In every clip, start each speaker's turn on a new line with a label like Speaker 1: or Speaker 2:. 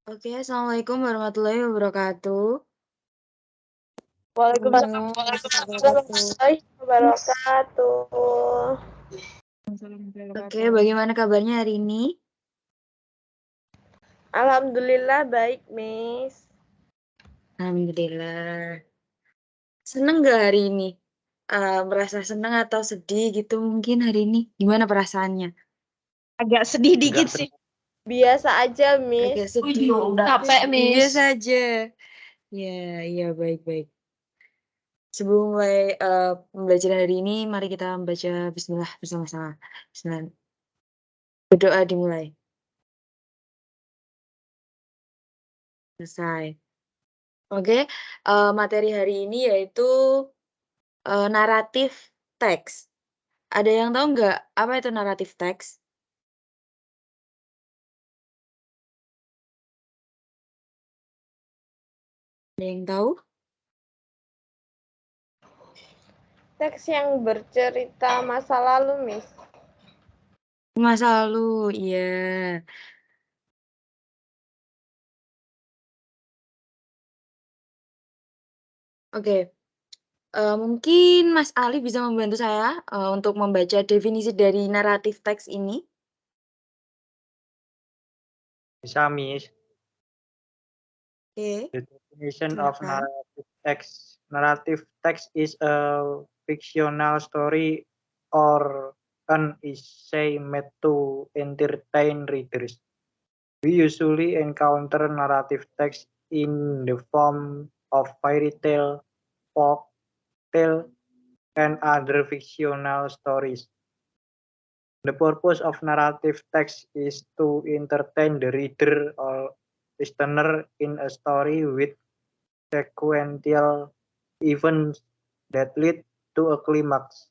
Speaker 1: Oke, assalamualaikum warahmatullahi wabarakatuh.
Speaker 2: Waalaikumsalam warahmatullahi wabarakatuh.
Speaker 1: Oke, bagaimana kabarnya hari ini?
Speaker 2: Alhamdulillah baik, Miss.
Speaker 1: Alhamdulillah. Seneng nggak hari ini? Merasa seneng atau sedih gitu mungkin hari ini? Gimana perasaannya?
Speaker 3: Agak sedih dikit sih.
Speaker 2: Biasa aja, Miss.
Speaker 1: Agak sedih.
Speaker 3: Capek, Miss.
Speaker 1: Biasa aja. Ya, iya baik-baik. Sebelum mulai pembelajaran hari ini, mari kita membaca Bismillah bersama-sama. Bismillah. Berdoa dimulai. Selesai. Oke, materi hari ini yaitu naratif teks. Ada yang tahu nggak apa itu naratif teks? Ada yang tahu?
Speaker 2: Teks yang bercerita masa lalu, Miss.
Speaker 1: Masa lalu, iya. Oke, mungkin Mas Ali bisa membantu saya untuk membaca definisi dari naratif teks ini.
Speaker 4: Bisa, Miss.
Speaker 1: Oke,
Speaker 4: The definition of
Speaker 1: silakan.
Speaker 4: narrative text. Narrative text is a fictional story or an essay made to entertain readers. We usually encounter narrative text in the form of fairy tale, folk tale, and other fictional stories. The purpose of narrative text is to entertain the reader or listener in a story with sequential events that lead to a climax,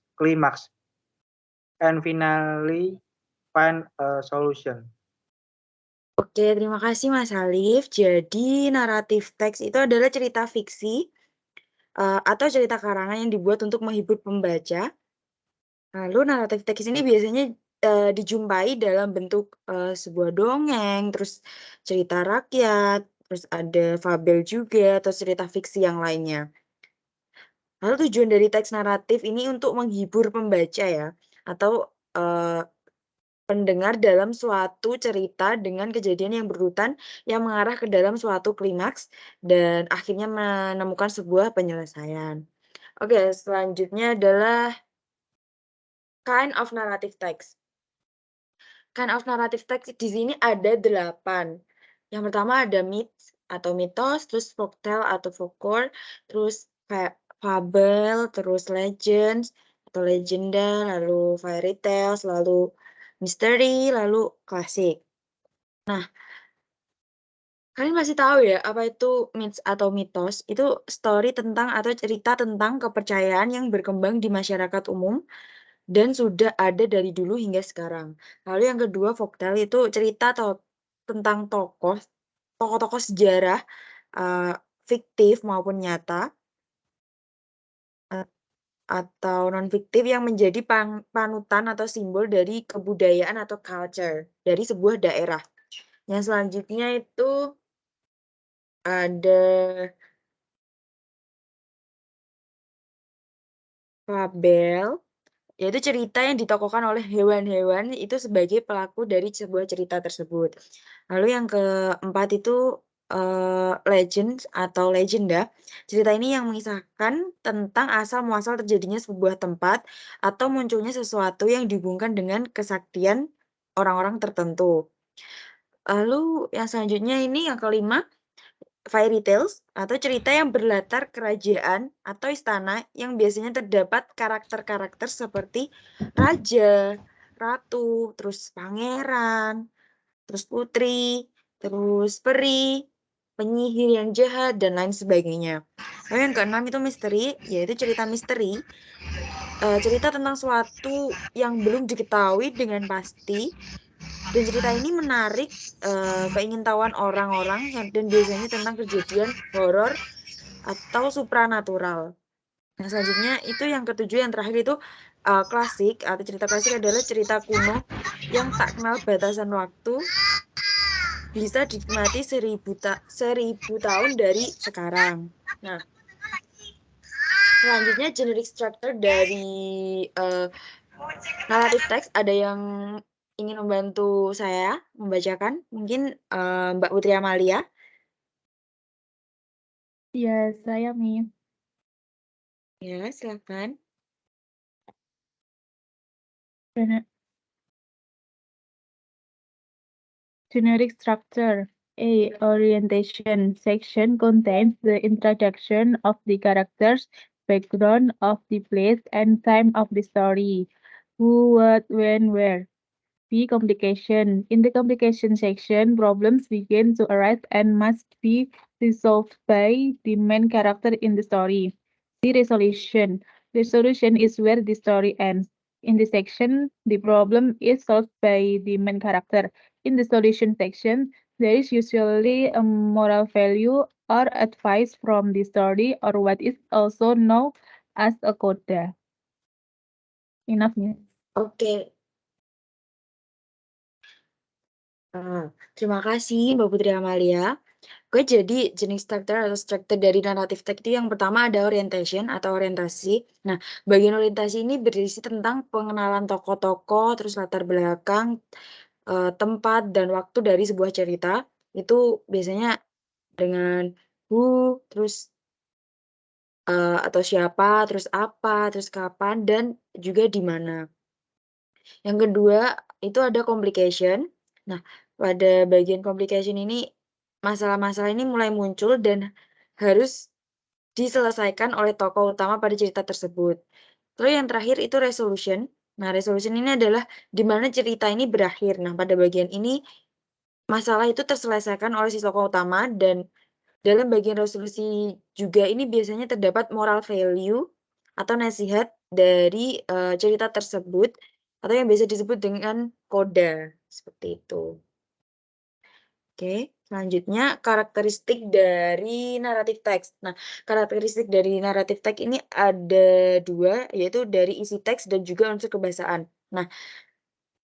Speaker 4: and finally find a solution.
Speaker 1: Oke, terima kasih Mas Alif. Jadi naratif teks itu adalah cerita fiksi atau cerita karangan yang dibuat untuk menghibur pembaca. Lalu naratif teks ini biasanya dijumpai dalam bentuk sebuah dongeng, terus cerita rakyat, terus ada fabel juga atau cerita fiksi yang lainnya. Lalu tujuan dari teks naratif ini untuk menghibur pembaca ya, atau pendengar dalam suatu cerita dengan kejadian yang berurutan yang mengarah ke dalam suatu klimaks dan akhirnya menemukan sebuah penyelesaian. Oke, selanjutnya adalah kind of narrative text. Kind of narrative text di sini ada 8. Yang pertama ada myth atau mitos, terus folktale atau folklore, terus fabel, terus legends atau legenda, lalu fairy tales, lalu misteri, lalu klasik. Nah, kalian pasti tahu ya apa itu myths atau mitos? Itu story tentang atau cerita tentang kepercayaan yang berkembang di masyarakat umum dan sudah ada dari dulu hingga sekarang. Lalu yang kedua folktale itu cerita tentang tokoh-tokoh sejarah fiktif maupun nyata atau non fiktif yang menjadi panutan atau simbol dari kebudayaan atau culture dari sebuah daerah. Yang selanjutnya itu ada fabel, yaitu cerita yang ditokohkan oleh hewan-hewan itu sebagai pelaku dari sebuah cerita tersebut. Lalu yang keempat itu legend atau legenda. Cerita ini yang mengisahkan tentang asal-muasal terjadinya sebuah tempat atau munculnya sesuatu yang dihubungkan dengan kesaktian orang-orang tertentu. Lalu yang selanjutnya ini yang kelima, fairy tales atau cerita yang berlatar kerajaan atau istana yang biasanya terdapat karakter-karakter seperti raja, ratu, terus pangeran, terus putri, terus peri, penyihir yang jahat, dan lain sebagainya. Lalu yang keenam itu misteri, yaitu cerita misteri. Cerita tentang suatu yang belum diketahui dengan pasti. Dan cerita ini menarik keingintahuan orang-orang dan biasanya tentang kejadian horor atau supranatural. Nah, selanjutnya itu yang ketujuh, yang terakhir itu klasik atau cerita klasik adalah cerita kuno yang tak kenal batasan waktu bisa dinikmati 1000 tahun dari sekarang. Nah, selanjutnya generic structure dari narrative text, ada yang ingin membantu saya membacakan? Mungkin Mbak Putri Amalia.
Speaker 3: Ya, saya Mi.
Speaker 1: Ya, silakan.
Speaker 3: Generic structure. A. Orientation section contains the introduction of the characters, background of the place, and time of the story. Who, what, when, where. B. Complication. In the complication section, problems begin to arise and must be resolved by the main character in the story. C. Resolution. Resolution is where the story ends. In this section, the problem is solved by the main character. In the solution section, there is usually a moral value or advice from the story or what is also known as a coda. Enough, Miss.
Speaker 1: Oke. Terima kasih Mbak Putri Amalia. Oke, jadi jenis structure atau struktur dari narrative text itu yang pertama ada orientation atau orientasi. Nah, bagian orientasi ini berisi tentang pengenalan tokoh-tokoh, terus latar belakang, tempat, dan waktu dari sebuah cerita. Itu biasanya dengan who, terus atau siapa, terus apa, terus kapan, dan juga di mana. Yang kedua, itu ada complication. Nah, pada bagian complication ini, masalah-masalah ini mulai muncul dan harus diselesaikan oleh tokoh utama pada cerita tersebut. Lalu yang terakhir itu resolution. Nah, resolution ini adalah di mana cerita ini berakhir. Nah, pada bagian ini, masalah itu terselesaikan oleh si tokoh utama, dan dalam bagian resolusi juga ini biasanya terdapat moral value atau nasihat dari, cerita tersebut, atau yang biasa disebut dengan coda, seperti itu. Oke, selanjutnya karakteristik dari naratif teks. Nah, karakteristik dari naratif teks ini ada 2, yaitu dari isi teks dan juga unsur kebahasaan. Nah,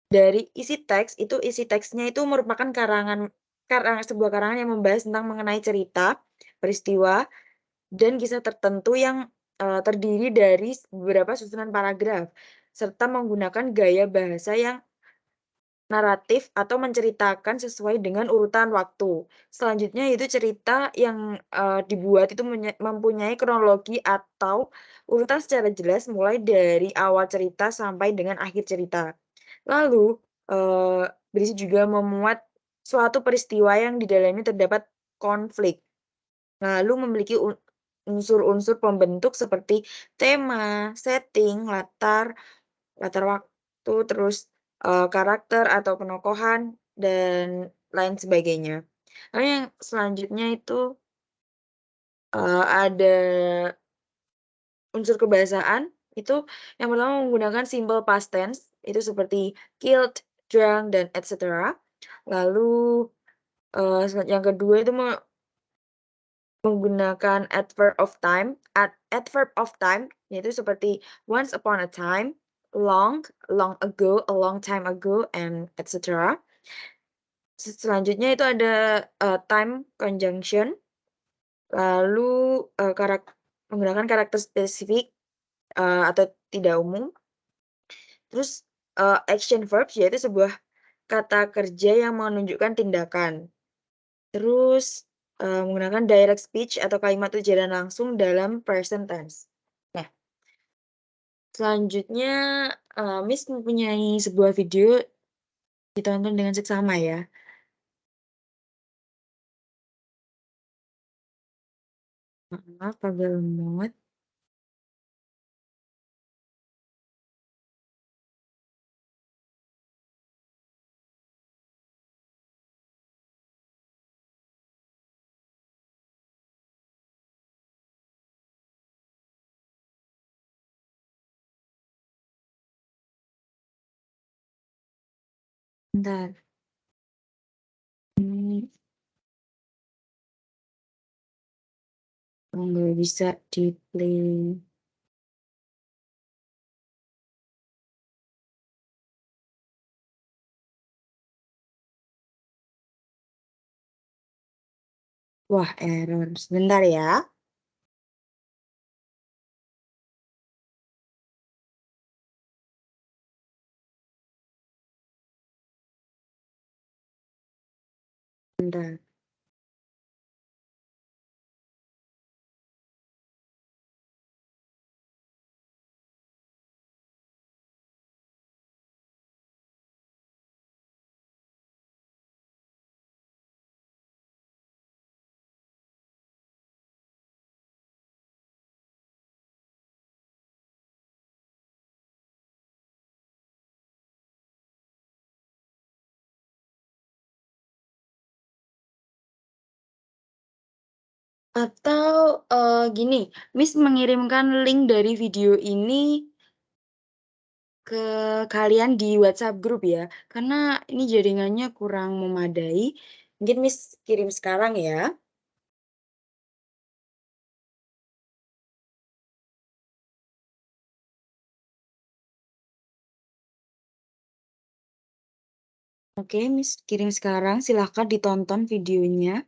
Speaker 1: dari isi teks, itu isi teksnya itu merupakan sebuah karangan yang membahas tentang mengenai cerita, peristiwa, dan kisah tertentu yang, terdiri dari beberapa susunan paragraf, serta menggunakan gaya bahasa yang naratif atau menceritakan sesuai dengan urutan waktu. Selanjutnya itu cerita yang, dibuat itu mempunyai kronologi atau urutan secara jelas mulai dari awal cerita sampai dengan akhir cerita. Lalu, berisi juga memuat suatu peristiwa yang di dalamnya terdapat konflik. Lalu memiliki unsur-unsur pembentuk seperti tema, setting, latar waktu, terus, karakter atau penokohan, dan lain sebagainya. Lalu yang selanjutnya itu, ada unsur kebahasaan, itu yang pertama menggunakan simple past tense, itu seperti killed, drunk, dan et cetera. Lalu, yang kedua itu menggunakan adverb of time, yaitu seperti once upon a time, long ago, a long time ago, and et cetera. Selanjutnya itu ada, time conjunction, lalu, menggunakan karakter spesifik, atau tidak umum. Terus, action verbs, yaitu sebuah kata kerja yang menunjukkan tindakan. Terus, menggunakan direct speech atau kalimat ujaran langsung dalam present tense. Nah, selanjutnya, Miss mempunyai sebuah video, ditonton dengan seksama ya. Maaf agak lemot. Bentar. Ini nggak bisa di-play. Wah, error. Sebentar ya. Bentar. Atau gini, Miss mengirimkan link dari video ini ke kalian di WhatsApp grup ya, karena ini jaringannya kurang memadai. Mungkin Miss kirim sekarang ya. Oke, Miss kirim sekarang. Silahkan ditonton videonya.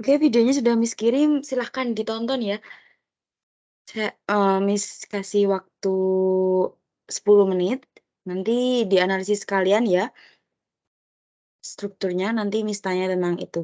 Speaker 1: Oke, videonya sudah Miss kirim. Silahkan ditonton ya. Miss kasih waktu 10 menit. Nanti dianalisis kalian ya. Strukturnya nanti Miss tanya tentang itu.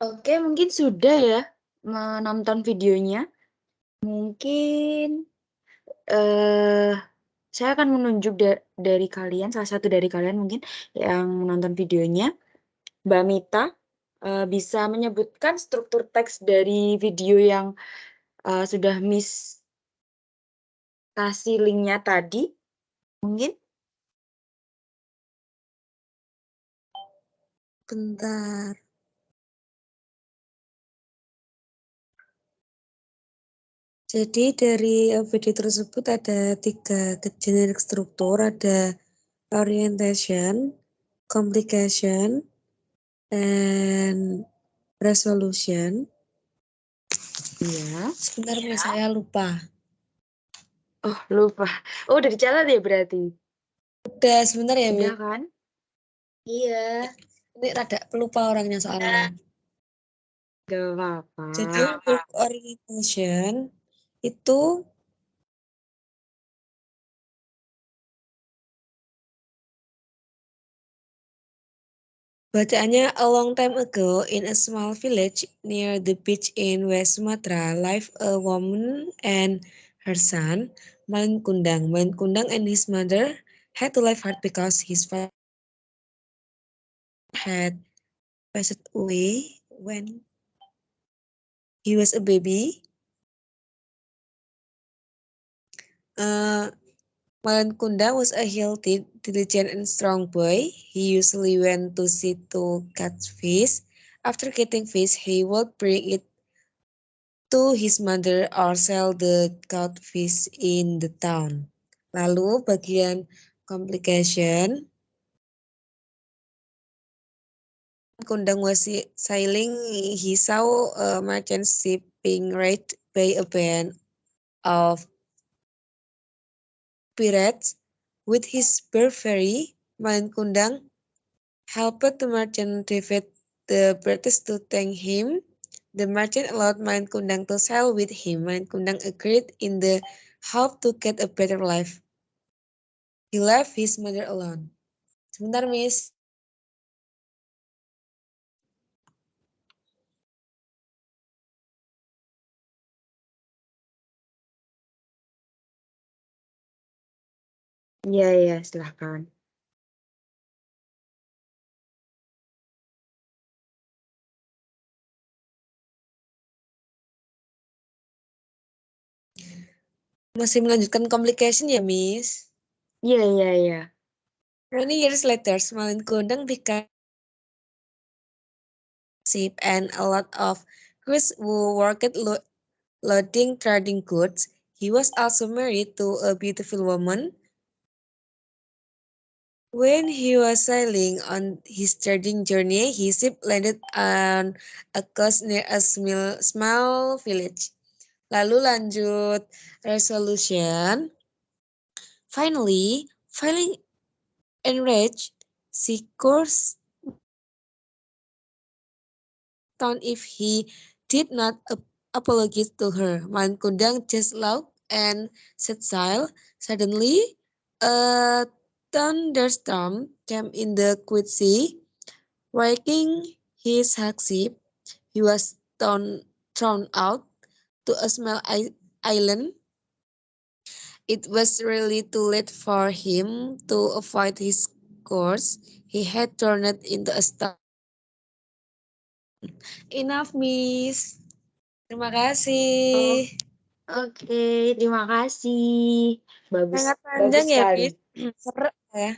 Speaker 1: Oke, mungkin sudah ya menonton videonya. Mungkin saya akan menunjuk dari kalian, salah satu dari kalian mungkin yang menonton videonya. Mbak Mita bisa menyebutkan struktur teks dari video yang sudah Miss kasih linknya tadi, mungkin?
Speaker 5: Bentar. Jadi dari video tersebut ada 3 generic struktur, ada orientation, complication, and resolution.
Speaker 1: Iya.
Speaker 5: Sebentar Miss, saya lupa.
Speaker 1: Oh, lupa. Oh, udah dicatat ya berarti?
Speaker 5: Udah, sebentar ya
Speaker 1: Udah
Speaker 5: Miss.
Speaker 1: kan? Iya.
Speaker 5: Ini rada pelupa orangnya soalnya.
Speaker 1: Gak apa-apa.
Speaker 5: Jadi untuk orientation itu bacaannya a long time ago in a small village near the beach in West Sumatra lived a woman and her son, Malin Kundang. Malin Kundang and his mother had to live hard because his father had passed away when he was a baby. Malin Kundang was a healthy, diligent, and strong boy. He usually went to sea to catch fish. After getting fish, he would bring it to his mother or sell the caught fish in the town. Lalu bagian complication, Kundang was sailing, he saw a merchant ship being raided by a band of pirates. With his bravery, Malin Kundang helped the merchant defeat the British. To thank him, the merchant allowed Malin Kundang to sail with him. Malin Kundang agreed in the hope to get a better life. He left his mother alone. Sebentar, Miss.
Speaker 1: Iya, iya, silahkan.
Speaker 5: Masih melanjutkan complication ya, Miss?
Speaker 1: Iya, iya, iya.
Speaker 5: Many years later, Malin Kundang became ship and a lot of crews who worked loading trading goods. He was also married to a beautiful woman. When he was sailing on his trading journey, his ship landed on a coast near a small village. Lalu lanjut resolution. Finally, feeling enraged, she cursed town if he did not apologize to her. Malin Kundang just laughed and set sail. Suddenly, a thunderstorm came in the quiet sea, wrecking his ship. He was thrown out to a small island. It was really too late for him to avoid his course. He had turned into a storm. Enough, Miss. Terima kasih.
Speaker 1: Oke, terima kasih. Bagus,
Speaker 5: Sangat
Speaker 1: bagus
Speaker 5: panjang ya,
Speaker 1: sekali.
Speaker 5: Miss. Seru ya.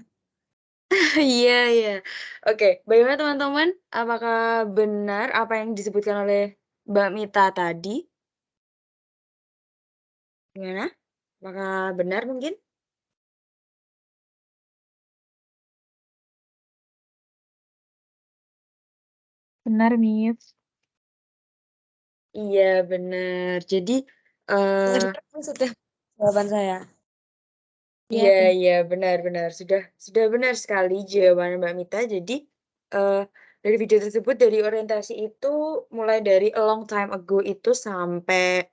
Speaker 1: Iya, iya. Oke, bagaimana teman-teman? Apakah benar apa yang disebutkan oleh Mbak Mita tadi? Gimana? Apakah benar mungkin?
Speaker 3: Benar, Miss.
Speaker 1: Iya, benar. Jadi,
Speaker 5: Sudah jawaban saya.
Speaker 1: iya, iya, benar-benar. Sudah benar sekali jawaban Mbak Mita. Jadi, dari video tersebut, dari orientasi itu, mulai dari a long time ago itu sampai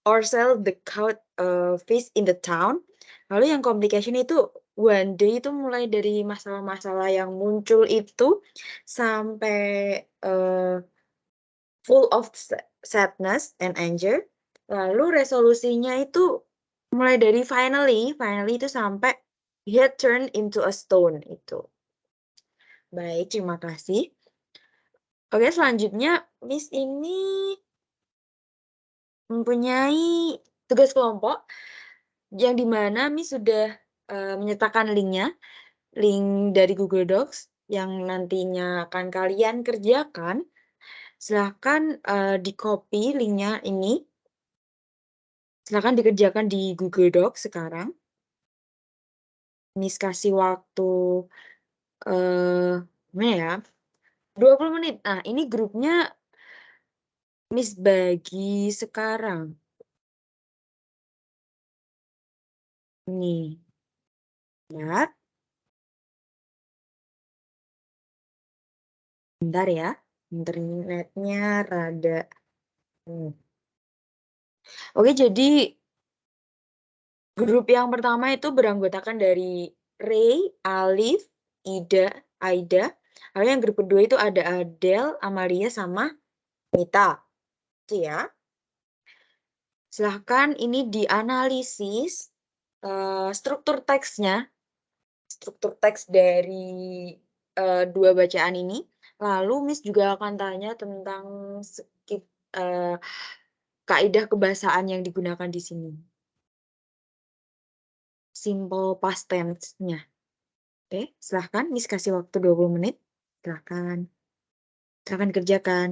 Speaker 1: or sell the caught fish in the town. Lalu yang complication itu one day itu mulai dari masalah-masalah yang muncul itu sampai full of sadness and anger. Lalu resolusinya itu mulai dari finally itu sampai he had turned into a stone itu. Baik, terima kasih. Oke, selanjutnya Miss ini mempunyai tugas kelompok yang dimana Miss sudah menyertakan linknya, link dari Google Docs yang nantinya akan kalian kerjakan. Silahkan di-copy linknya ini. Silahkan dikerjakan di Google Docs sekarang. Miss kasih waktu gimana ya? 20 menit. Nah, ini grupnya Miss bagi sekarang. Nih. Lihat. Bentar ya. Internetnya rada. Oke, jadi grup yang pertama itu beranggotakan dari Ray, Alif, Ida, Aida. Lalu yang grup kedua itu ada Adele, Amalia, sama Mita. Itu ya. Silahkan ini dianalisis struktur teksnya, struktur teks dari dua bacaan ini. Lalu Miss juga akan tanya tentang kaidah kebahasaan yang digunakan di sini. Simple past tense-nya. Oke, silahkan Miss kasih waktu 20 menit. Silahkan. Silahkan kerjakan.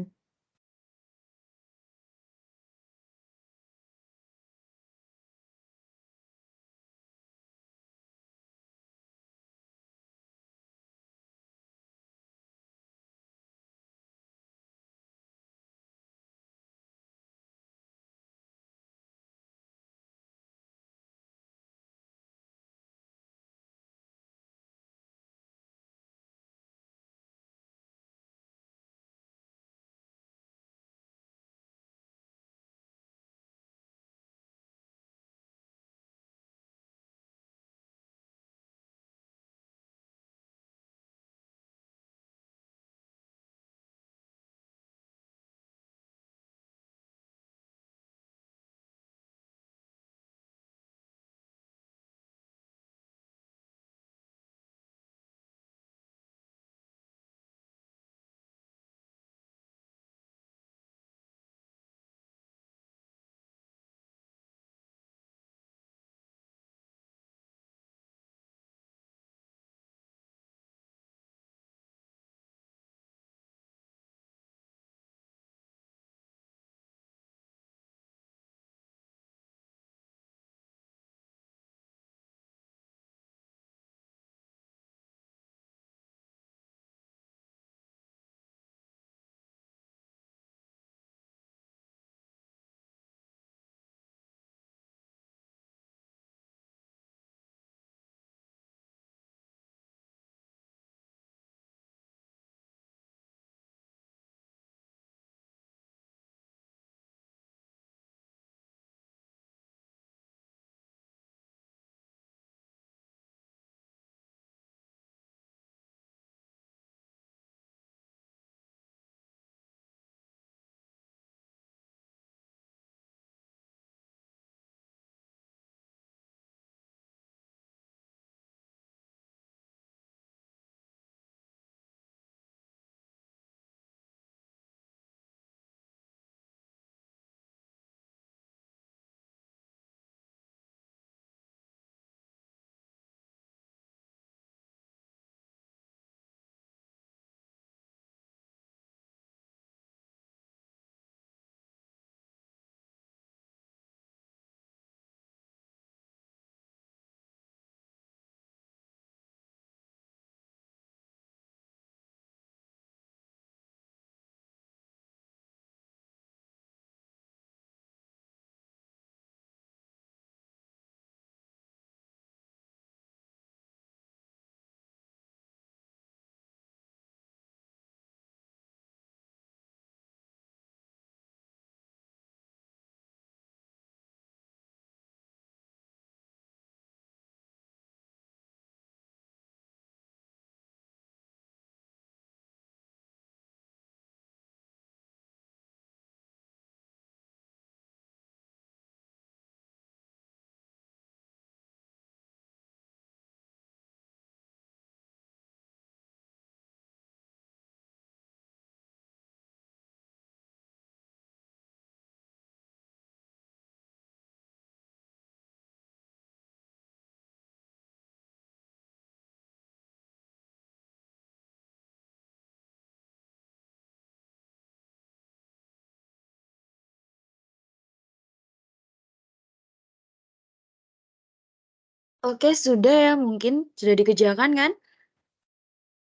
Speaker 1: Oke, sudah ya mungkin sudah dikerjakan kan?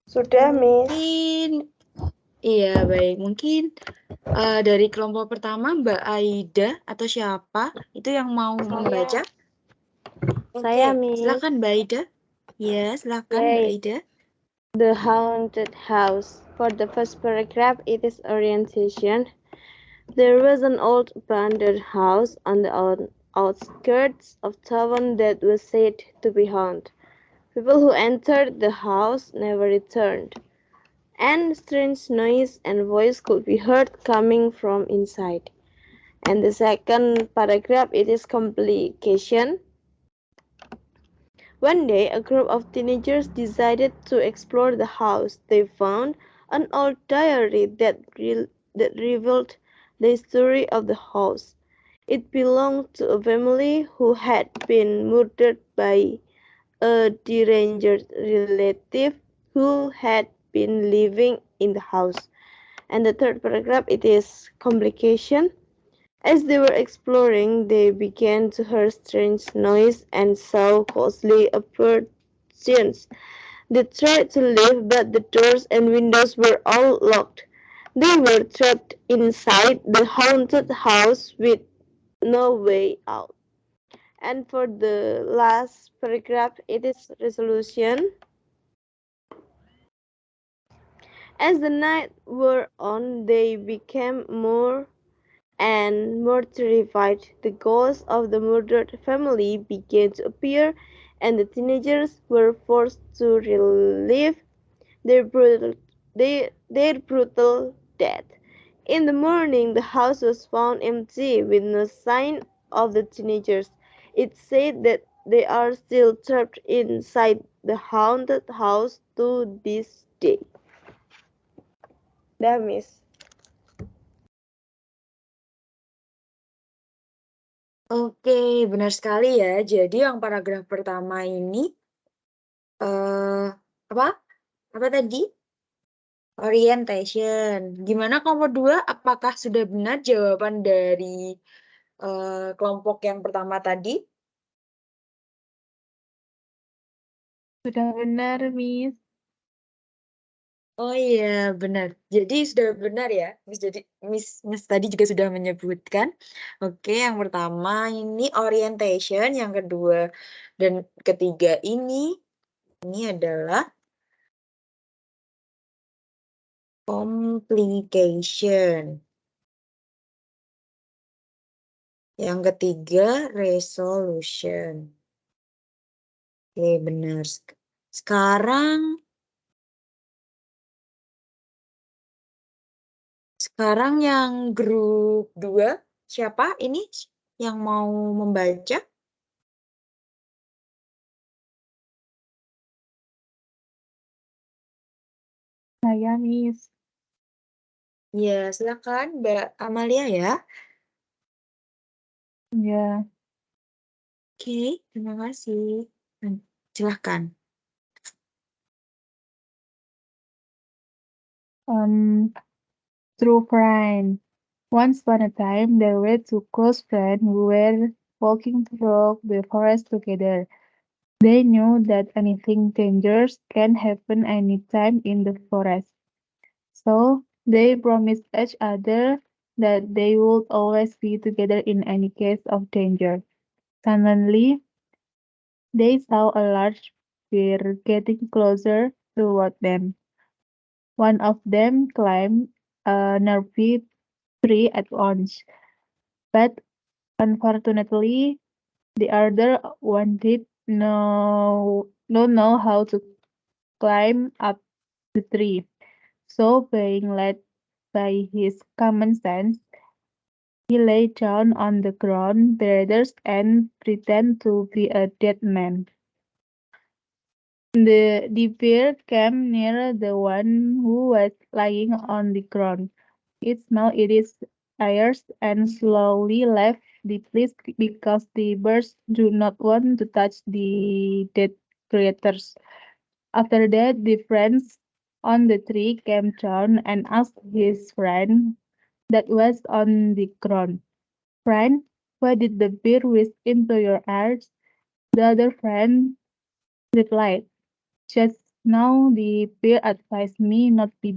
Speaker 2: Sudah, Miss.
Speaker 1: Mungkin iya baik. Mungkin dari kelompok pertama Mbak Aida atau siapa itu yang mau membaca?
Speaker 2: Saya,
Speaker 1: Oke,
Speaker 2: Miss.
Speaker 1: silakan Mbak Aida. Ya, silakan Mbak
Speaker 2: Yay.
Speaker 1: Aida.
Speaker 2: The Haunted House. For the first paragraph, it is orientation. There was an old abandoned house on the outskirts of town that was said to be haunted. People who entered the house never returned, and strange noise and voice could be heard coming from inside. And the second paragraph, it is complication. One day, a group of teenagers decided to explore the house. They found an old diary that revealed the history of the house. It belonged to a family who had been murdered by a deranged relative who had been living in the house. And the third paragraph, it is complication. As they were exploring, they began to hear strange noise and saw ghostly apparitions. They tried to leave, but the doors and windows were all locked. They were trapped inside the haunted house with no way out. And for the last paragraph, it is resolution. As the night wore on, they became more and more terrified. The ghosts of the murdered family began to appear, and the teenagers were forced to relive their brutal death. In the morning, the house was found empty with no sign of the teenagers. It's said that they are still trapped inside the haunted house to this day. Dah, Miss.
Speaker 1: Oke, benar sekali ya. Jadi yang paragraf pertama ini apa? Apa tadi? Orientation. Gimana kelompok 2? Apakah sudah benar jawaban dari kelompok yang pertama tadi?
Speaker 3: Sudah benar, Miss.
Speaker 1: Oh iya, benar. Jadi sudah benar ya. Miss tadi juga sudah menyebutkan. Oke, yang pertama ini orientation, yang kedua dan ketiga ini adalah complication. Yang ketiga resolution. Oke, benar. Sekarang yang grup 2, siapa ini yang mau membaca?
Speaker 3: Saya, Miss.
Speaker 1: Ya, silakan Mbak Amalia ya.
Speaker 3: Ya.
Speaker 1: Oke, terima kasih. Silahkan.
Speaker 3: True friend. Once upon a time, there were two close friends who were walking through the forest together. They knew that anything dangerous can happen anytime in the forest. So they promised each other that they would always be together in any case of danger. Suddenly, they saw a large bear getting closer toward them. One of them climbed a nearby tree at once, but unfortunately, the other one did not know how to climb up the tree. So, being led by his common sense, he lay down on the ground, breathless, and pretended to be a dead man. The bear came near the one who was lying on the ground. It smelled its ears and slowly left the place because the birds do not want to touch the dead creatures. After that, the friends on the tree came down and asked his friend that was on the ground, "Friend, why did the bear whisk into your ears?" The other friend replied, "Just now the bear advised me not to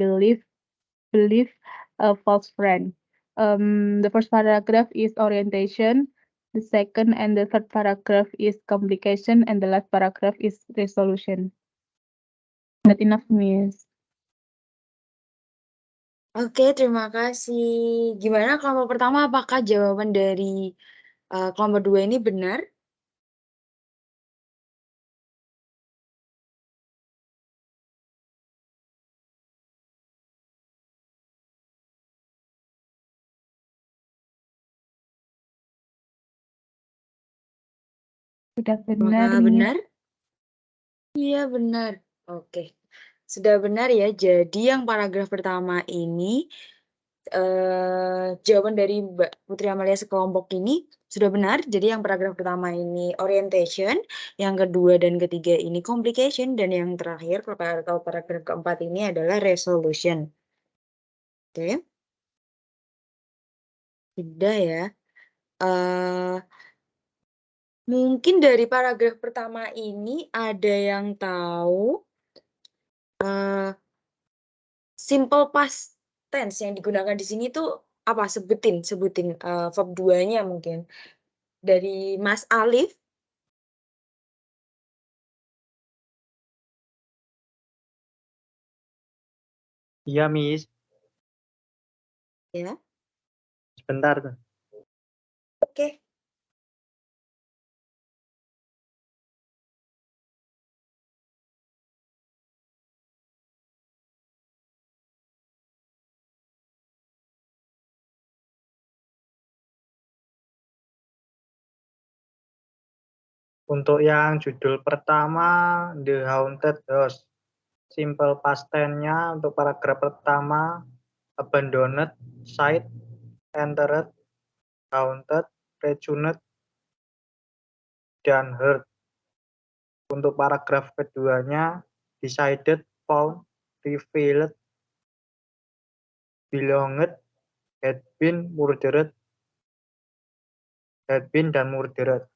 Speaker 3: believe a false friend." The first paragraph is orientation. The second and the third paragraph is complication, and the last paragraph is resolution. That enough, Miss.
Speaker 1: Oke, terima kasih. Gimana kelompok pertama, apakah jawaban dari kelompok 2 ini benar?
Speaker 3: Sudah benar,
Speaker 1: Apakah
Speaker 3: Miss.
Speaker 1: benar? Iya, benar. Oke. Sudah benar ya. Jadi yang paragraf pertama ini jawaban dari Mbak Putri Amalia sekelompok ini sudah benar. Jadi yang paragraf pertama ini orientation, yang kedua dan ketiga ini complication, dan yang terakhir atau paragraf keempat ini adalah resolution. Oke. Sudah ya. Mungkin dari paragraf pertama ini ada yang tahu simple past tense yang digunakan di sini tuh apa? Sebutin verb 2-nya mungkin. Dari Mas Alif.
Speaker 4: Iya, Miss.
Speaker 1: Ya.
Speaker 4: Sebentar tuh.
Speaker 1: Oke.
Speaker 4: Untuk yang judul pertama, The Haunted House. Simple past tense-nya untuk paragraf pertama, abandoned, site, entered, haunted, retuned, dan heard. Untuk paragraf keduanya, decided, found, revealed, belonged, had been, murdered, had been, dan murdered.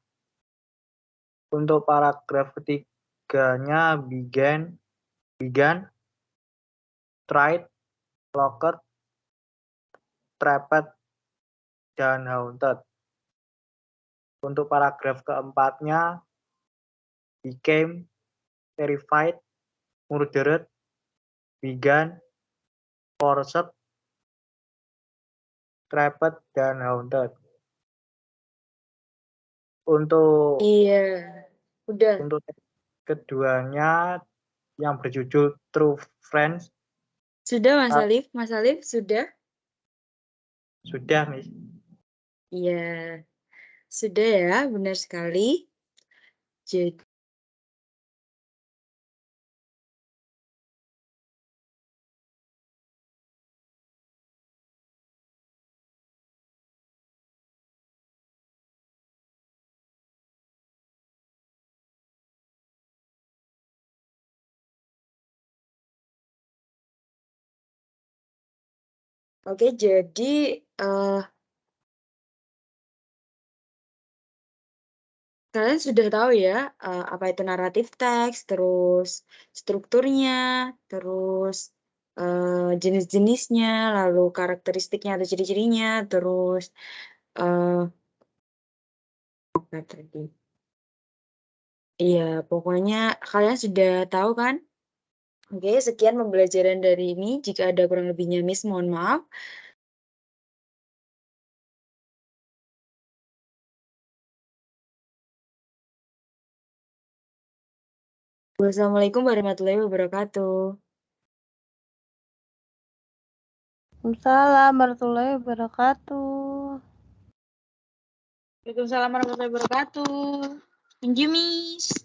Speaker 4: Untuk paragraf ketiganya, began, tried, locked, trapped, dan haunted. Untuk paragraf keempatnya, became, terrified, murdered, began, forced, trapped, dan haunted. Untuk
Speaker 1: Iya. Udah.
Speaker 4: untuk keduanya yang berjudul True Friends.
Speaker 1: Sudah Mas Alif? Mas Alif sudah?
Speaker 4: Sudah, Miss.
Speaker 1: Iya. Sudah ya, benar sekali. Jadi oke, jadi kalian sudah tahu ya apa itu naratif teks, terus strukturnya, terus jenis-jenisnya, lalu karakteristiknya atau ciri-cirinya, terus apa tadi? Iya, pokoknya kalian sudah tahu kan? Oke, sekian pembelajaran dari ini. Jika ada kurang lebihnya, Miss, mohon maaf. Wassalamualaikum warahmatullahi wabarakatuh.
Speaker 2: Waalaikumsalam warahmatullahi wabarakatuh.
Speaker 1: Waalaikumsalam warahmatullahi wabarakatuh. Thank you, Miss.